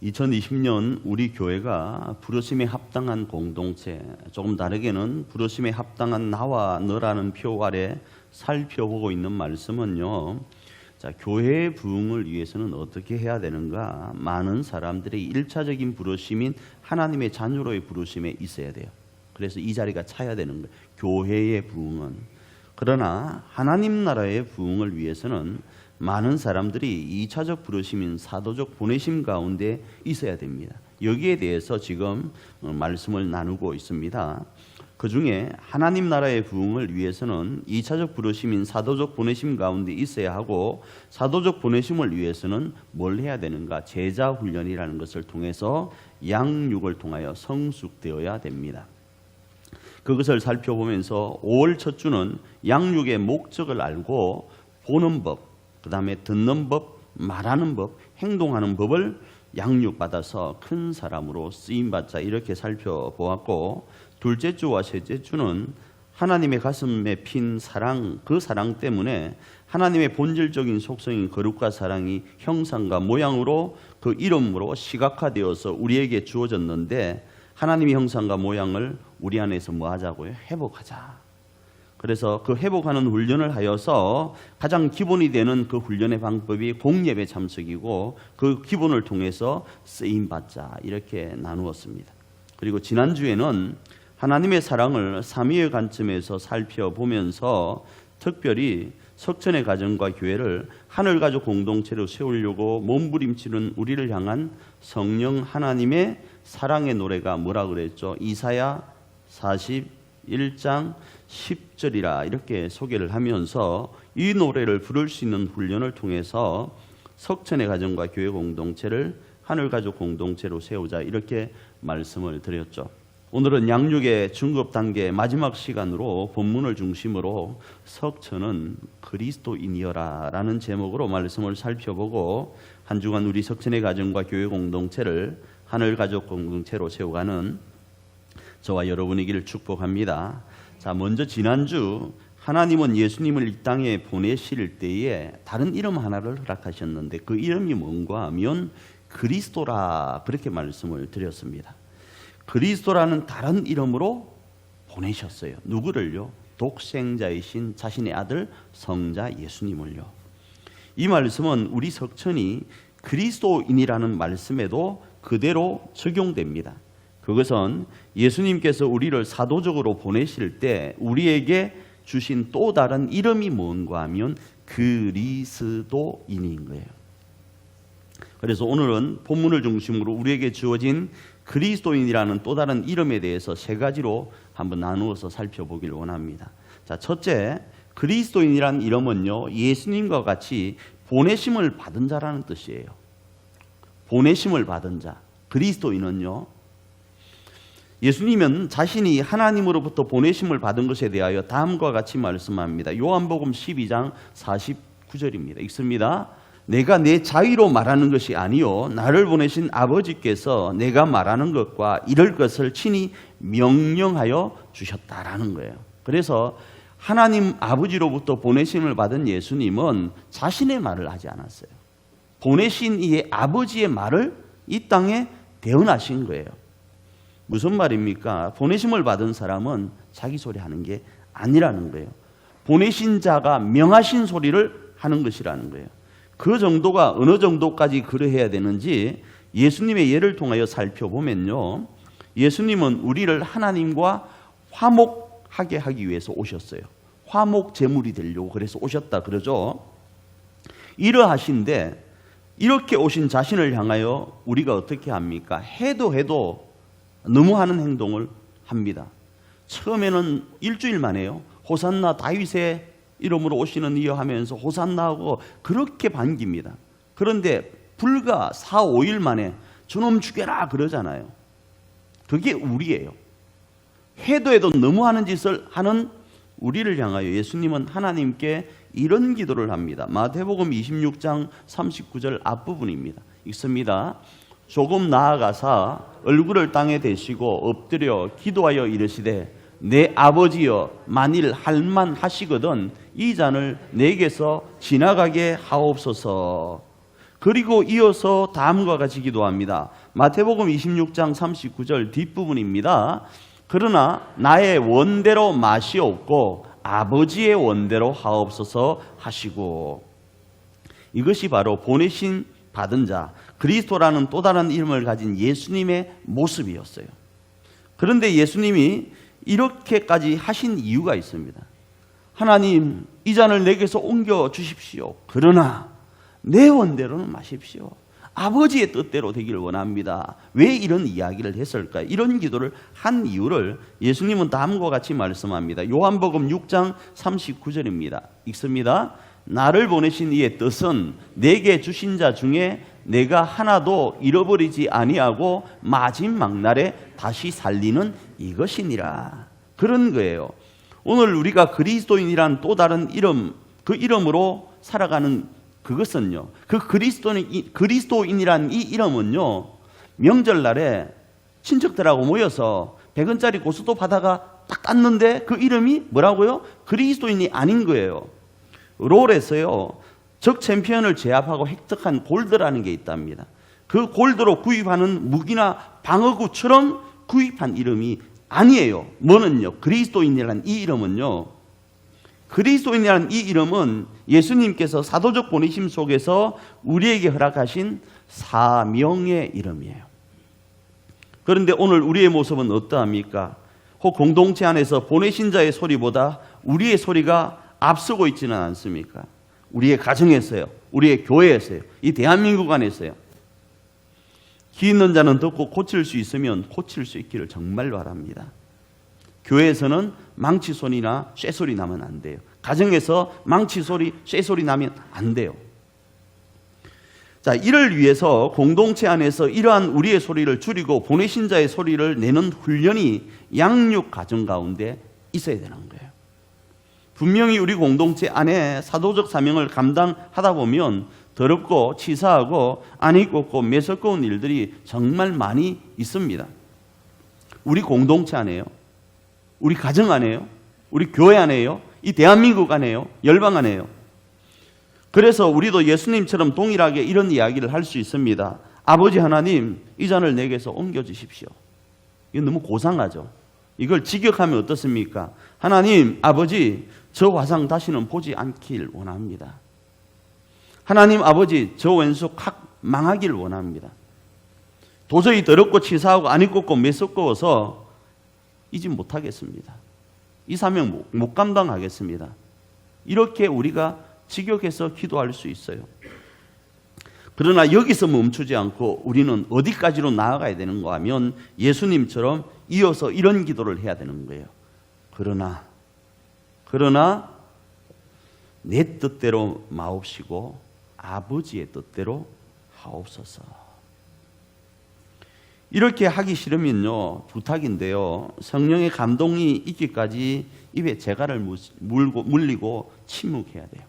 2020년 우리 교회가 부르심에 합당한 공동체, 조금 다르게는 부르심에 합당한 나와 너라는 표 아래 살펴보고 있는 말씀은요, 자, 교회의 부흥을 위해서는 어떻게 해야 되는가? 많은 사람들이 1차적인 부르심인 하나님의 자녀로의 부르심에 있어야 돼요. 그래서 이 자리가 차야 되는 거예요. 교회의 부흥은. 그러나 하나님 나라의 부흥을 위해서는 많은 사람들이 2차적 부르심인 사도적 보내심 가운데 있어야 됩니다. 여기에 대해서 지금 말씀을 나누고 있습니다. 그 중에 하나님 나라의 부흥을 위해서는 2차적 부르심인 사도적 보내심 가운데 있어야 하고, 사도적 보내심을 위해서는 뭘 해야 되는가? 제자 훈련이라는 것을 통해서 양육을 통하여 성숙되어야 됩니다. 그것을 살펴보면서 5월 첫 주는 양육의 목적을 알고 보는 법, 그 다음에 듣는 법, 말하는 법, 행동하는 법을 양육받아서 큰 사람으로 쓰임받자, 이렇게 살펴보았고, 둘째 주와 셋째 주는 하나님의 가슴에 핀 사랑, 그 사랑 때문에 하나님의 본질적인 속성인 거룩과 사랑이 형상과 모양으로 그 이름으로 시각화되어서 우리에게 주어졌는데, 하나님의 형상과 모양을 우리 안에서 뭐 하자고요? 회복하자. 그래서 그 회복하는 훈련을 하여서 가장 기본이 되는 그 훈련의 방법이 공예배 참석이고, 그 기본을 통해서 쓰임받자, 이렇게 나누었습니다. 그리고 지난주에는 하나님의 사랑을 삼위의 관점에서 살펴보면서 특별히 석천의 가정과 교회를 하늘가족 공동체로 세우려고 몸부림치는 우리를 향한 성령 하나님의 사랑의 노래가 뭐라 그랬죠? 이사야 41장 10절이라 이렇게 소개를 하면서 이 노래를 부를 수 있는 훈련을 통해서 석천의 가정과 교회 공동체를 하늘가족 공동체로 세우자, 이렇게 말씀을 드렸죠. 오늘은 양육의 중급 단계 마지막 시간으로 본문을 중심으로 석천은 그리스도인이여라 라는 제목으로 말씀을 살펴보고, 한 주간 우리 석천의 가정과 교회 공동체를 하늘가족 공동체로 세워가는 저와 여러분이기를 축복합니다. 자, 먼저 지난주 하나님은 예수님을 이 땅에 보내실 때에 다른 이름 하나를 허락하셨는데, 그 이름이 뭔가 하면 그리스도라, 그렇게 말씀을 드렸습니다. 그리스도라는 다른 이름으로 보내셨어요. 누구를요? 독생자이신 자신의 아들 성자 예수님을요. 이 말씀은 우리 석천이 그리스도인이라는 말씀에도 그대로 적용됩니다. 그것은 예수님께서 우리를 사도적으로 보내실 때 우리에게 주신 또 다른 이름이 뭔가 하면 그리스도인인 거예요. 그래서 오늘은 본문을 중심으로 우리에게 주어진 그리스도인이라는 또 다른 이름에 대해서 세 가지로 한번 나누어서 살펴보길 원합니다. 자, 첫째, 그리스도인이라는 이름은요, 예수님과 같이 보내심을 받은 자라는 뜻이에요. 보내심을 받은 자. 그리스도인은요, 예수님은 자신이 하나님으로부터 보내심을 받은 것에 대하여 다음과 같이 말씀합니다. 요한복음 12장 49절입니다. 읽습니다. 내가 내 자의로 말하는 것이 아니요 나를 보내신 아버지께서 내가 말하는 것과 이럴 것을 친히 명령하여 주셨다라는 거예요. 그래서 하나님 아버지로부터 보내심을 받은 예수님은 자신의 말을 하지 않았어요. 보내신 이의 아버지의 말을 이 땅에 대언하신 거예요. 무슨 말입니까? 보내심을 받은 사람은 자기 소리 하는 게 아니라는 거예요. 보내신 자가 명하신 소리를 하는 것이라는 거예요. 그 정도가 어느 정도까지 그러해야 되는지 예수님의 예를 통하여 살펴보면요, 예수님은 우리를 하나님과 화목하게 하기 위해서 오셨어요. 화목 제물이 되려고 그래서 오셨다 그러죠. 이러하신데 이렇게 오신 자신을 향하여 우리가 어떻게 합니까? 해도 너무 하는 행동을 합니다. 처음에는 일주일만 해요. 호산나 다윗의 이름으로 오시는 이여 하면서 호산나하고 그렇게 반깁니다. 그런데 불과 4, 5일 만에 저놈 죽여라 그러잖아요. 그게 우리예요. 해도 너무 하는 짓을 하는 우리를 향하여 예수님은 하나님께 이런 기도를 합니다. 마태복음 26장 39절 앞부분입니다. 읽습니다. 조금 나아가사 얼굴을 땅에 대시고 엎드려 기도하여 이르시되 내 아버지여 만일 할만하시거든 이 잔을 내게서 지나가게 하옵소서. 그리고 이어서 다음과 같이 기도합니다. 마태복음 26장 39절 뒷부분입니다. 그러나 나의 원대로 마시옵고 아버지의 원대로 하옵소서 하시고, 이것이 바로 보내신 받은 자, 그리스도라는 또 다른 이름을 가진 예수님의 모습이었어요. 그런데 예수님이 이렇게까지 하신 이유가 있습니다. 하나님, 이 잔을 내게서 옮겨 주십시오. 그러나 내 원대로는 마십시오. 아버지의 뜻대로 되기를 원합니다. 왜 이런 이야기를 했을까요? 이런 기도를 한 이유를 예수님은 다음과 같이 말씀합니다. 요한복음 6장 39절입니다. 읽습니다. 나를 보내신 이의 뜻은 내게 주신 자 중에 내가 하나도 잃어버리지 아니하고 마지막 날에 다시 살리는 이것이니라. 그런 거예요. 오늘 우리가 그리스도인이란 또 다른 이름, 그 이름으로 살아가는 그것은요, 그 그리스도인이란 이 이름은요, 명절날에 친척들하고 모여서 100원짜리 고수도 받아가 딱 땄는데 그 이름이 뭐라고요? 그리스도인이 아닌 거예요. 롤에서요, 적 챔피언을 제압하고 획득한 골드라는 게 있답니다. 그 골드로 구입하는 무기나 방어구처럼 구입한 이름이 아니에요. 뭐는요? 그리스도인이라는 이 이름은요, 그리스도인이라는 이 이름은 예수님께서 사도적 보내심 속에서 우리에게 허락하신 사명의 이름이에요. 그런데 오늘 우리의 모습은 어떠합니까? 혹 공동체 안에서 보내신 자의 소리보다 우리의 소리가 앞서고 있지는 않습니까? 우리의 가정에서요, 우리의 교회에서요, 이 대한민국 안에서요. 귀 있는 자는 듣고 고칠 수 있으면 고칠 수 있기를 정말 바랍니다. 교회에서는 망치 소리나 쇠소리 나면 안 돼요. 가정에서 망치 소리, 쇠소리 나면 안 돼요. 자, 이를 위해서 공동체 안에서 이러한 우리의 소리를 줄이고 보내신 자의 소리를 내는 훈련이 양육 가정 가운데 있어야 되는 거예요. 분명히 우리 공동체 안에 사도적 사명을 감당하다 보면 더럽고 치사하고 안이 꼽고 매섭고운 일들이 정말 많이 있습니다. 우리 공동체 안에요, 우리 가정 안에요, 우리 교회 안에요, 이 대한민국 안에요, 열방 안에요. 그래서 우리도 예수님처럼 동일하게 이런 이야기를 할 수 있습니다. 아버지 하나님, 이 잔을 내게서 옮겨주십시오. 이건 너무 고상하죠. 이걸 직역하면 어떻습니까? 하나님, 아버지, 저 화상 다시는 보지 않길 원합니다. 하나님 아버지, 저 왼수 확 망하길 원합니다. 도저히 더럽고 치사하고 안이 꼽고 매섭고워서 이제 못하겠습니다. 이 사명 못 감당하겠습니다. 이렇게 우리가 직역해서 기도할 수 있어요. 그러나 여기서 멈추지 않고 우리는 어디까지로 나아가야 되는가 하면 예수님처럼 이어서 이런 기도를 해야 되는 거예요. 그러나 내 뜻대로 마옵시고 아버지의 뜻대로 하옵소서. 이렇게 하기 싫으면요, 부탁인데요, 성령의 감동이 있기까지 입에 재갈을 물리고 침묵해야 돼요.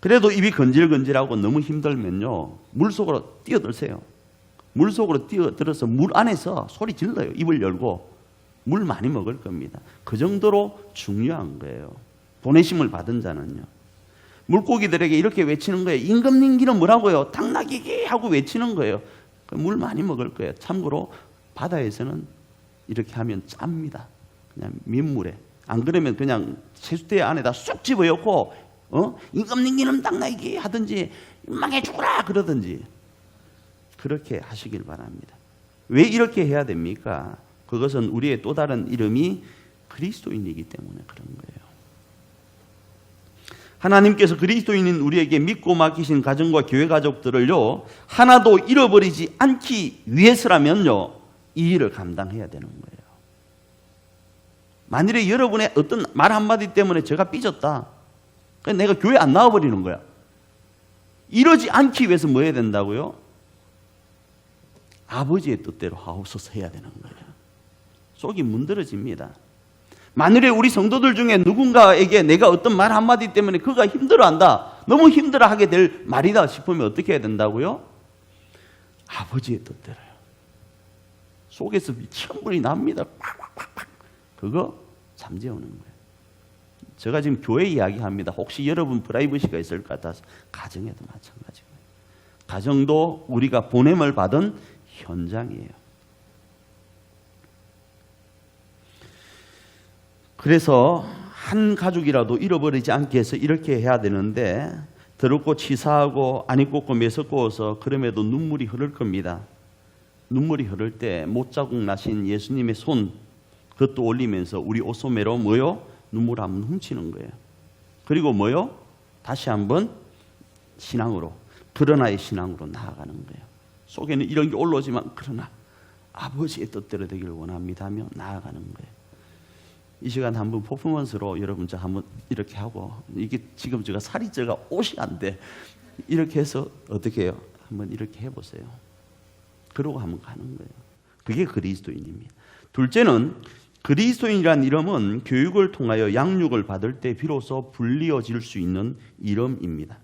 그래도 입이 건질건질하고 너무 힘들면요, 물속으로 뛰어들세요. 물속으로 뛰어들어서 물 안에서 소리 질러요. 입을 열고. 물 많이 먹을 겁니다. 그 정도로 중요한 거예요. 보내심을 받은 자는요. 물고기들에게 이렇게 외치는 거예요. 임금님기는 뭐라고요? 당나귀기 하고 외치는 거예요. 물 많이 먹을 거예요. 참고로 바다에서는 이렇게 하면 짭니다. 그냥 민물에. 안 그러면 그냥 세수대 안에다 쏙 집어넣고 임금님기는 당나귀기 하든지 망해 죽어라 그러든지 그렇게 하시길 바랍니다. 왜 이렇게 해야 됩니까? 그것은 우리의 또 다른 이름이 그리스도인이기 때문에 그런 거예요. 하나님께서 그리스도인인 우리에게 믿고 맡기신 가정과 교회 가족들을요, 하나도 잃어버리지 않기 위해서라면요, 이 일을 감당해야 되는 거예요. 만일에 여러분의 어떤 말 한마디 때문에 제가 삐졌다, 내가 교회 안 나와버리는 거야. 이러지 않기 위해서 뭐 해야 된다고요? 아버지의 뜻대로 하옵소서 해야 되는 거예요. 속이 문드러집니다. 만일에 우리 성도들 중에 누군가에게 내가 어떤 말 한마디 때문에 그가 힘들어한다, 너무 힘들어하게 될 말이다 싶으면 어떻게 해야 된다고요? 아버지의 뜻대로요. 속에서 천불이 납니다. 팍팍팍팍. 그거 잠재우는 거예요. 제가 지금 교회 이야기합니다. 혹시 여러분 프라이버시가 있을 것 같아서 가정에도 마찬가지고요. 가정도 우리가 보냄을 받은 현장이에요. 그래서 한 가족이라도 잃어버리지 않게 해서 이렇게 해야 되는데 더럽고 치사하고 안 입고 매섭고서 그럼에도 눈물이 흐를 겁니다. 눈물이 흐를 때 못자국 나신 예수님의 손 그것도 올리면서 우리 옷소매로 뭐요? 눈물 한번 훔치는 거예요. 그리고 뭐요? 다시 한번 신앙으로 그러나의 신앙으로 나아가는 거예요. 속에는 이런 게 올라오지만 그러나 아버지의 뜻대로 되기를 원합니다 하며 나아가는 거예요. 이 시간 한번 퍼포먼스로 여러분 저 한번 이렇게 하고 이게 지금 제가 살이 쪄가 옷이 안 돼. 이렇게 해서 어떻게 해요? 한번 이렇게 해보세요. 그러고 한번 가는 거예요. 그게 그리스도인입니다. 둘째는 그리스도인이란 이름은 교육을 통하여 양육을 받을 때 비로소 불리어질 수 있는 이름입니다.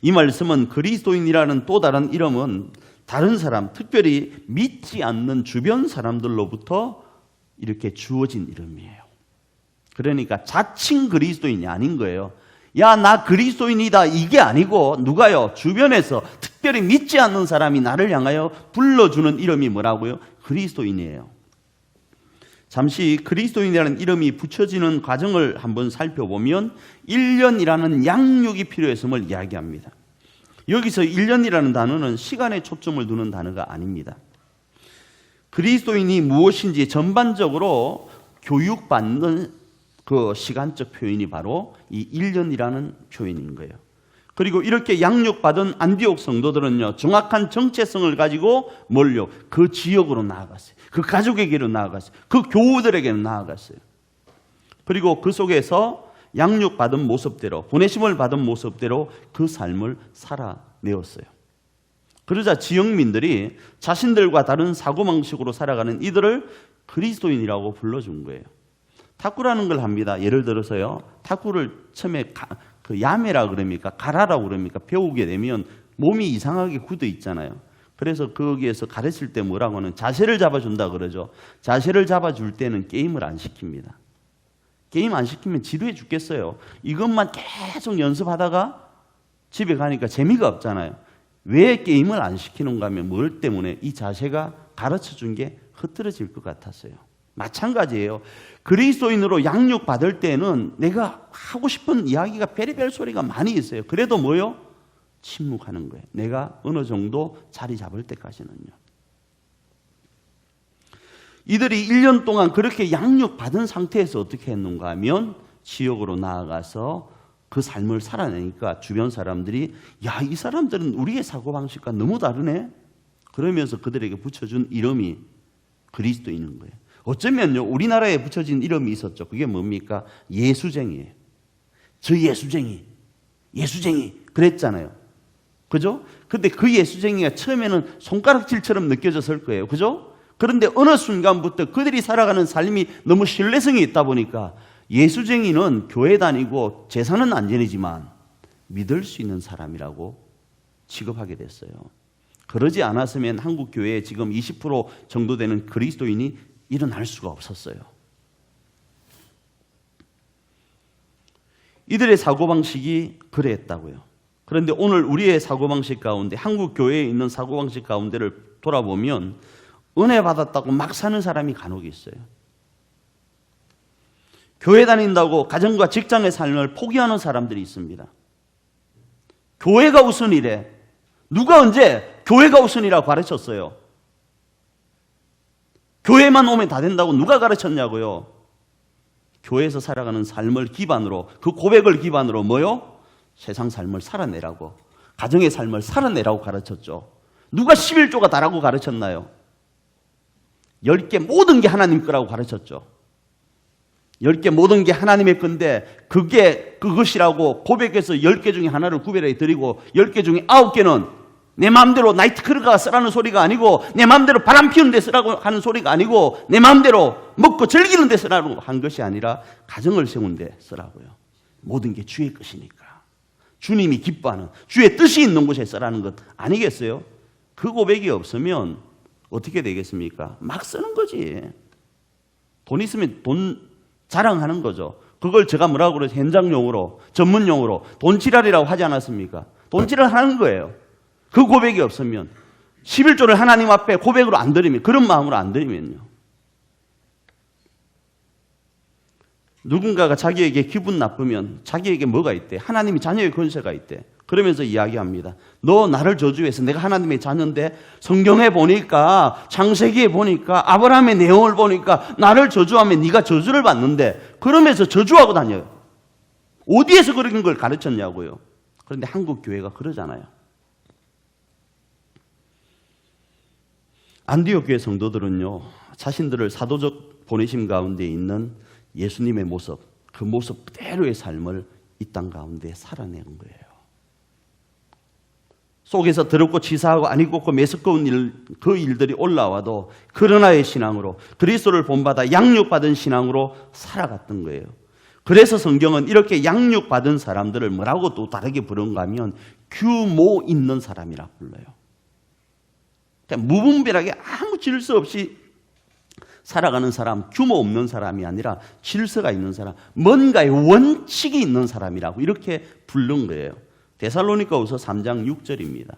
이 말씀은 그리스도인이라는 또 다른 이름은 다른 사람, 특별히 믿지 않는 주변 사람들로부터 이렇게 주어진 이름이에요. 그러니까 자칭 그리스도인이 아닌 거예요. 야, 나 그리스도인이다 이게 아니고 누가요? 주변에서 특별히 믿지 않는 사람이 나를 향하여 불러주는 이름이 뭐라고요? 그리스도인이에요. 잠시 그리스도인이라는 이름이 붙여지는 과정을 한번 살펴보면 1년이라는 양육이 필요했음을 이야기합니다. 여기서 1년이라는 단어는 시간에 초점을 두는 단어가 아닙니다. 그리스도인이 무엇인지 전반적으로 교육받는 그 시간적 표현이 바로 이 1년이라는 표현인 거예요. 그리고 이렇게 양육받은 안디옥 성도들은요, 정확한 정체성을 가지고 뭘요? 그 지역으로 나아갔어요. 그 가족에게로 나아갔어요. 그 교우들에게로 나아갔어요. 그리고 그 속에서 양육받은 모습대로, 보내심을 받은 모습대로 그 삶을 살아내었어요. 그러자 지역민들이 자신들과 다른 사고방식으로 살아가는 이들을 그리스도인이라고 불러준 거예요. 탁구라는 걸 합니다. 예를 들어서요, 탁구를 처음에 그 야매라 그럽니까? 가라라고 그럽니까? 배우게 되면 몸이 이상하게 굳어 있잖아요. 그래서 거기에서 가르칠 때 뭐라고 하는 자세를 잡아준다 그러죠. 자세를 잡아줄 때는 게임을 안 시킵니다. 게임 안 시키면 지루해 죽겠어요. 이것만 계속 연습하다가 집에 가니까 재미가 없잖아요. 왜 게임을 안 시키는가 하면 뭘 때문에? 이 자세가 가르쳐준 게 흐트러질 것 같았어요. 마찬가지예요. 그리스도인으로 양육받을 때는 내가 하고 싶은 이야기가 별의별 소리가 많이 있어요. 그래도 뭐요? 침묵하는 거예요. 내가 어느 정도 자리 잡을 때까지는요. 이들이 1년 동안 그렇게 양육받은 상태에서 어떻게 했는가 하면 지역으로 나아가서 그 삶을 살아내니까 주변 사람들이 야, 이 사람들은 우리의 사고방식과 너무 다르네? 그러면서 그들에게 붙여준 이름이 그리스도인인 거예요. 어쩌면요, 우리나라에 붙여진 이름이 있었죠. 그게 뭡니까? 예수쟁이에요. 저 예수쟁이 그랬잖아요. 그죠? 근데 그 예수쟁이가 처음에는 손가락질처럼 느껴졌을 거예요. 그죠? 그런데 어느 순간부터 그들이 살아가는 삶이 너무 신뢰성이 있다 보니까 예수쟁이는 교회 다니고 재산은 안 지내지만 믿을 수 있는 사람이라고 취급하게 됐어요. 그러지 않았으면 한국 교회에 지금 20% 정도 되는 그리스도인이 일어날 수가 없었어요. 이들의 사고방식이 그랬다고요. 그런데 오늘 우리의 사고방식 가운데, 한국 교회에 있는 사고방식 가운데를 돌아보면 은혜 받았다고 막 사는 사람이 간혹 있어요. 교회 다닌다고 가정과 직장의 삶을 포기하는 사람들이 있습니다. 교회가 우선이래. 누가 언제 교회가 우선이라고 가르쳤어요? 교회만 오면 다 된다고 누가 가르쳤냐고요? 교회에서 살아가는 삶을 기반으로, 그 고백을 기반으로 뭐요? 세상 삶을 살아내라고, 가정의 삶을 살아내라고 가르쳤죠. 누가 11조가 다라고 가르쳤나요? 10개 모든 게 하나님 거라고 가르쳤죠. 10개 모든 게 하나님의 건데 그것이라고 고백해서 10개 중에 하나를 구별해 드리고 10개 중에 9개는 내 마음대로 나이트클럽가 쓰라는 소리가 아니고, 내 마음대로 바람 피우는 데 쓰라고 하는 소리가 아니고, 내 마음대로 먹고 즐기는 데 쓰라고 한 것이 아니라 가정을 세우는 데 쓰라고요. 모든 게 주의 것이니까, 주님이 기뻐하는 주의 뜻이 있는 곳에 쓰라는 것 아니겠어요? 그 고백이 없으면 어떻게 되겠습니까? 막 쓰는 거지. 돈 있으면 돈 자랑하는 거죠. 그걸 제가 뭐라고 그래서 현장용어로, 전문용어로 돈지랄이라고 하지 않았습니까? 돈지랄 하는 거예요. 그 고백이 없으면 11조를 하나님 앞에 고백으로 안 드리면, 그런 마음으로 안 드리면요. 누군가가 자기에게 기분 나쁘면 자기에게 뭐가 있대? 하나님이 자녀의 권세가 있대. 그러면서 이야기합니다. 너 나를 저주해서 내가 하나님의 자녀인데 성경에 보니까 창세기에 보니까 아브라함의 내용을 보니까 나를 저주하면 네가 저주를 받는데 그러면서 저주하고 다녀요. 어디에서 그런 걸 가르쳤냐고요. 그런데 한국 교회가 그러잖아요. 안디옥 교회 성도들은요, 자신들을 사도적 보내심 가운데 있는 예수님의 모습, 그 모습 그대로의 삶을 이 땅 가운데 살아낸 거예요. 속에서 더럽고 치사하고 안 입고 메스꺼운 그 일들이 올라와도 그러나의 신앙으로, 그리스도를 본받아 양육받은 신앙으로 살아갔던 거예요. 그래서 성경은 이렇게 양육받은 사람들을 뭐라고 또 다르게 부른가 하면 규모 있는 사람이라 불러요. 그러니까 무분별하게 아무 질서 없이 살아가는 사람, 규모 없는 사람이 아니라 질서가 있는 사람, 뭔가의 원칙이 있는 사람이라고 이렇게 부른 거예요. 데살로니가후서 3장 6절입니다.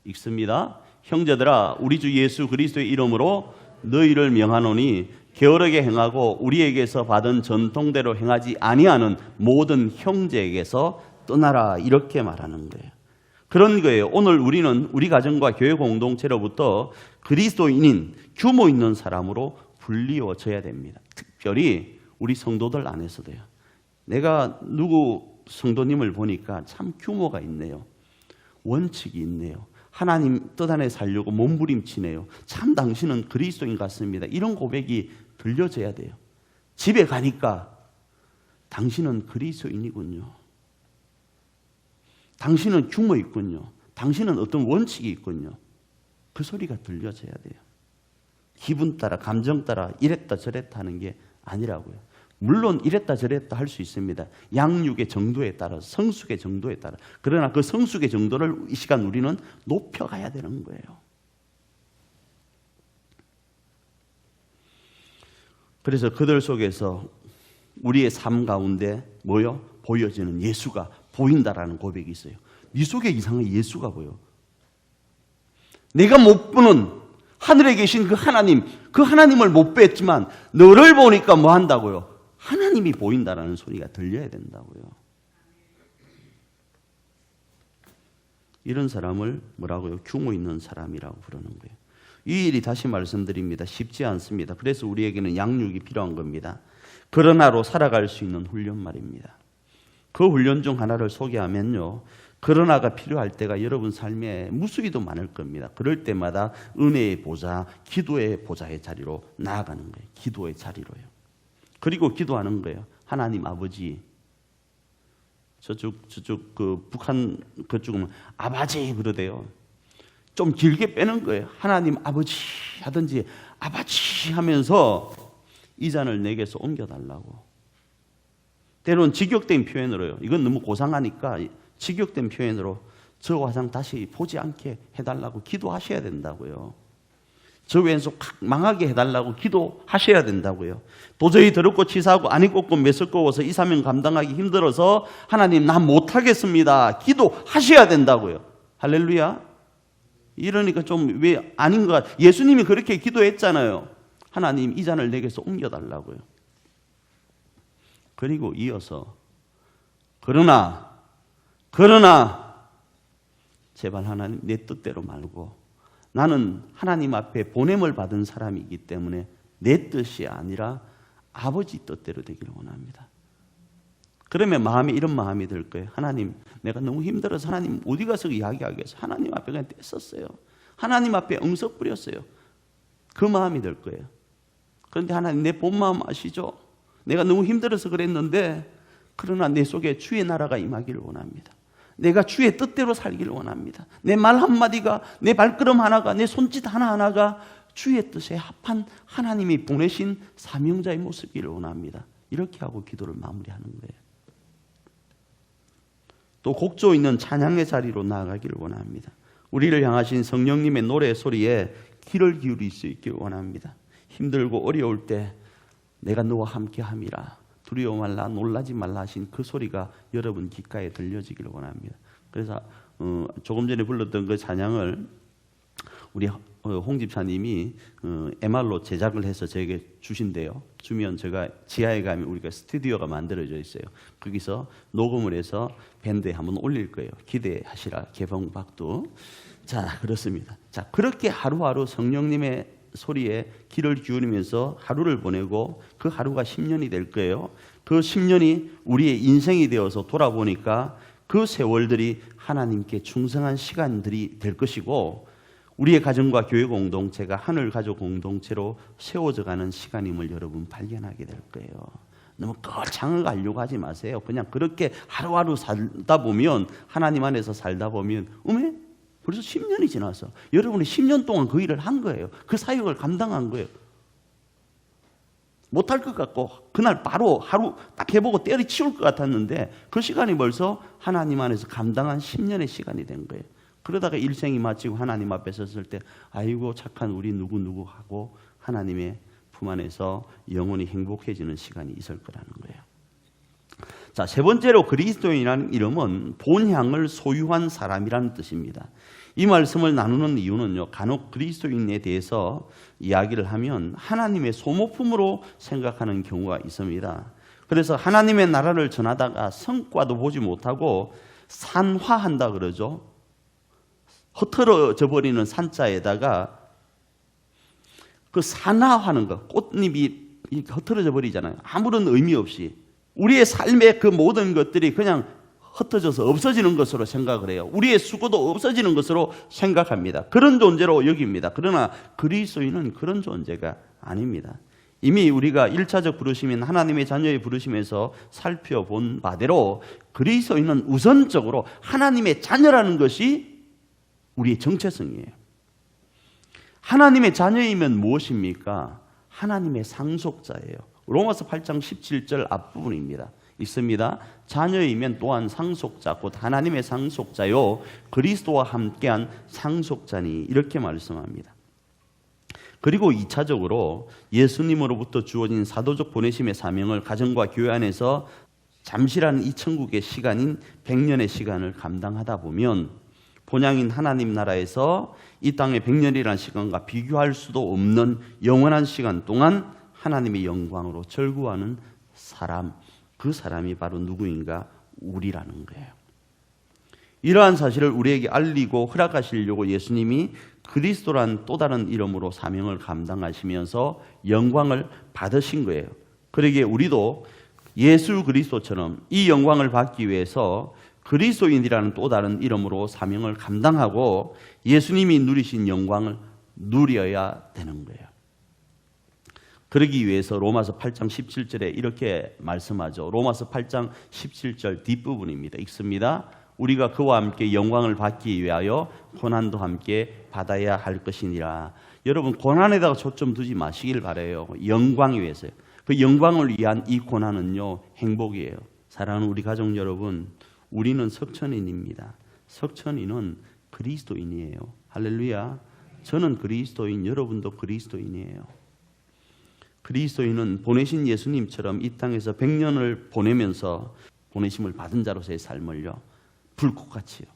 읽습니다. 형제들아, 우리 주 예수 그리스도의 이름으로 너희를 명하노니 게으르게 행하고 우리에게서 받은 전통대로 행하지 아니하는 모든 형제에게서 떠나라, 이렇게 말하는 거예요. 그런 거예요. 오늘 우리는 우리 가정과 교회 공동체로부터 그리스도인인 규모 있는 사람으로 불리워져야 됩니다. 특별히 우리 성도들 안에서도요. 내가 누구 성도님을 보니까 참 규모가 있네요. 원칙이 있네요. 하나님 뜻 안에 살려고 몸부림치네요. 참 당신은 그리스도인 같습니다. 이런 고백이 들려져야 돼요. 집에 가니까 당신은 그리스도인이군요. 당신은 규모 있군요. 당신은 어떤 원칙이 있군요. 그 소리가 들려져야 돼요. 기분 따라, 감정 따라 이랬다 저랬다 하는 게 아니라고요. 물론 이랬다 저랬다 할 수 있습니다. 양육의 정도에 따라, 성숙의 정도에 따라. 그러나 그 성숙의 정도를 이 시간 우리는 높여가야 되는 거예요. 그래서 그들 속에서 우리의 삶 가운데 뭐요? 보여지는 예수가 보인다라는 고백이 있어요. 네 속에 이상한 예수가 보여. 내가 못 보는 하늘에 계신 그 하나님, 그 하나님을 못 뵀지만 너를 보니까 뭐 한다고요? 하나님이 보인다라는 소리가 들려야 된다고요. 이런 사람을 뭐라고요? 규모 있는 사람이라고 부르는 거예요. 이 일이 다시 말씀드립니다. 쉽지 않습니다. 그래서 우리에게는 양육이 필요한 겁니다. 그러나로 살아갈 수 있는 훈련 말입니다. 그 훈련 중 하나를 소개하면요, 그러나가 필요할 때가 여러분 삶에 무수히도 많을 겁니다. 그럴 때마다 은혜의 보좌, 기도의 보좌의 자리로 나아가는 거예요. 기도의 자리로요. 그리고 기도하는 거예요. 하나님 아버지, 저쪽 그 북한 그쪽은 아바지 그러대요. 좀 길게 빼는 거예요. 하나님 아버지 하든지 아바지 하면서 이 잔을 내게서 옮겨달라고. 때로는 직역된 표현으로요. 이건 너무 고상하니까 직역된 표현으로 저 화상 다시 보지 않게 해달라고 기도하셔야 된다고요. 저 왼손 망하게 해달라고 기도하셔야 된다고요. 도저히 더럽고 치사하고 안 입고 메스꺼워서 이 사명 감당하기 힘들어서 하나님 난 못하겠습니다. 기도하셔야 된다고요. 할렐루야. 이러니까 좀 왜 아닌 것 같아요. 예수님이 그렇게 기도했잖아요. 하나님 이 잔을 내게서 옮겨달라고요. 그리고 이어서 그러나 제발 하나님 내 뜻대로 말고 나는 하나님 앞에 보냄을 받은 사람이기 때문에 내 뜻이 아니라 아버지 뜻대로 되기를 원합니다. 그러면 마음에 이런 마음이 들 거예요. 하나님 내가 너무 힘들어서 하나님 어디 가서 이야기하겠어. 하나님 앞에 그냥 뗐었어요. 하나님 앞에 응석 뿌렸어요. 그 마음이 들 거예요. 그런데 하나님 내 본 마음 아시죠? 내가 너무 힘들어서 그랬는데 그러나 내 속에 주의 나라가 임하기를 원합니다. 내가 주의 뜻대로 살기를 원합니다. 내 말 한마디가, 내 발걸음 하나가, 내 손짓 하나하나가 주의 뜻에 합한 하나님이 보내신 사명자의 모습이기를 원합니다. 이렇게 하고 기도를 마무리하는 거예요. 또 곡조 있는 찬양의 자리로 나아가기를 원합니다. 우리를 향하신 성령님의 노래 소리에 귀를 기울일 수 있기를 원합니다. 힘들고 어려울 때 내가 너와 함께 함이라. 두려워 말라, 놀라지 말라 하신 그 소리가 여러분 귓가에 들려지기를 원합니다. 그래서 조금 전에 불렀던 그 찬양을 우리 홍 집사님이 MR로 제작을 해서 저에게 주신대요. 주면 제가 지하에 가면 우리가 스튜디오가 만들어져 있어요. 거기서 녹음을 해서 밴드에 한번 올릴 거예요. 기대하시라. 개봉박도. 자, 그렇습니다. 자, 그렇게 하루하루 성령님의 소리에 귀를 기울이면서 하루를 보내고 그 하루가 10년이 될 거예요. 그 10년이 우리의 인생이 되어서 돌아보니까 그 세월들이 하나님께 충성한 시간들이 될 것이고, 우리의 가정과 교회 공동체가 하늘 가족 공동체로 세워져가는 시간임을 여러분 발견하게 될 거예요. 너무 거창하게 가려고 하지 마세요. 그냥 그렇게 하루하루 살다 보면, 하나님 안에서 살다 보면 벌써 10년이 지나서 여러분이 10년 동안 그 일을 한 거예요. 그 사역을 감당한 거예요. 못할 것 같고 그날 바로 하루 딱 해보고 때려치울 것 같았는데 그 시간이 벌써 하나님 안에서 감당한 10년의 시간이 된 거예요. 그러다가 일생이 마치고 하나님 앞에 섰을 때 아이고 착한 우리 누구누구 하고 하나님의 품 안에서 영원히 행복해지는 시간이 있을 거라는 거예요. 자, 세 번째로 그리스도인이라는 이름은 본향을 소유한 사람이라는 뜻입니다. 이 말씀을 나누는 이유는요, 간혹 그리스도인에 대해서 이야기를 하면 하나님의 소모품으로 생각하는 경우가 있습니다. 그래서 하나님의 나라를 전하다가 성과도 보지 못하고 산화한다 그러죠. 흩어져 버리는 산자에다가 그 산화하는 것, 꽃잎이 흩어져 버리잖아요. 아무런 의미 없이 우리의 삶의 그 모든 것들이 그냥 흩어져서 없어지는 것으로 생각을 해요. 우리의 수고도 없어지는 것으로 생각합니다. 그런 존재로 여깁니다. 그러나 그리스도인은 그런 존재가 아닙니다. 이미 우리가 1차적 부르심인 하나님의 자녀의 부르심에서 살펴본 바대로 그리스도인은 우선적으로 하나님의 자녀라는 것이 우리의 정체성이에요. 하나님의 자녀이면 무엇입니까? 하나님의 상속자예요. 로마서 8장 17절 앞부분입니다. 있습니다. 자녀이면 또한 상속자, 곧 하나님의 상속자요 그리스도와 함께한 상속자니, 이렇게 말씀합니다. 그리고 2차적으로 예수님으로부터 주어진 사도적 보내심의 사명을 가정과 교회 안에서 잠시라는 이 천국의 시간인 100년의 시간을 감당하다 보면 본향인 하나님 나라에서 이 땅의 100년이라는 시간과 비교할 수도 없는 영원한 시간 동안 하나님의 영광으로 절구하는 사람, 그 사람이 바로 누구인가? 우리라는 거예요. 이러한 사실을 우리에게 알리고 허락하시려고 예수님이 그리스도란 또 다른 이름으로 사명을 감당하시면서 영광을 받으신 거예요. 그러기에 우리도 예수 그리스도처럼 이 영광을 받기 위해서 그리스도인이라는 또 다른 이름으로 사명을 감당하고 예수님이 누리신 영광을 누려야 되는 거예요. 그러기 위해서 로마서 8장 17절에 이렇게 말씀하죠. 로마서 8장 17절 뒷부분입니다. 읽습니다. 우리가 그와 함께 영광을 받기 위하여 고난도 함께 받아야 할 것이니라. 여러분, 고난에다가 초점 두지 마시길 바라요. 영광이 위해서요. 그 영광을 위한 이 고난은요, 행복이에요. 사랑하는 우리 가족 여러분, 우리는 석천인입니다. 석천인은 그리스도인이에요. 할렐루야. 저는 그리스도인, 여러분도 그리스도인이에요. 그리스도인은 보내신 예수님처럼 이 땅에서 100년을 보내면서 보내심을 받은 자로서의 삶을요, 불꽃같이요,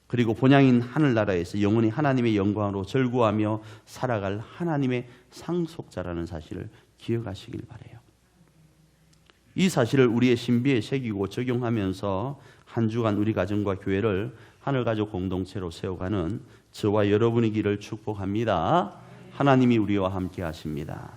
그리고 본향인 하늘나라에서 영원히 하나님의 영광으로 절구하며 살아갈 하나님의 상속자라는 사실을 기억하시길 바라요. 이 사실을 우리의 신비에 새기고 적용하면서 한 주간 우리 가정과 교회를 하늘가족 공동체로 세워가는 저와 여러분이기를 축복합니다. 하나님이 우리와 함께 하십니다.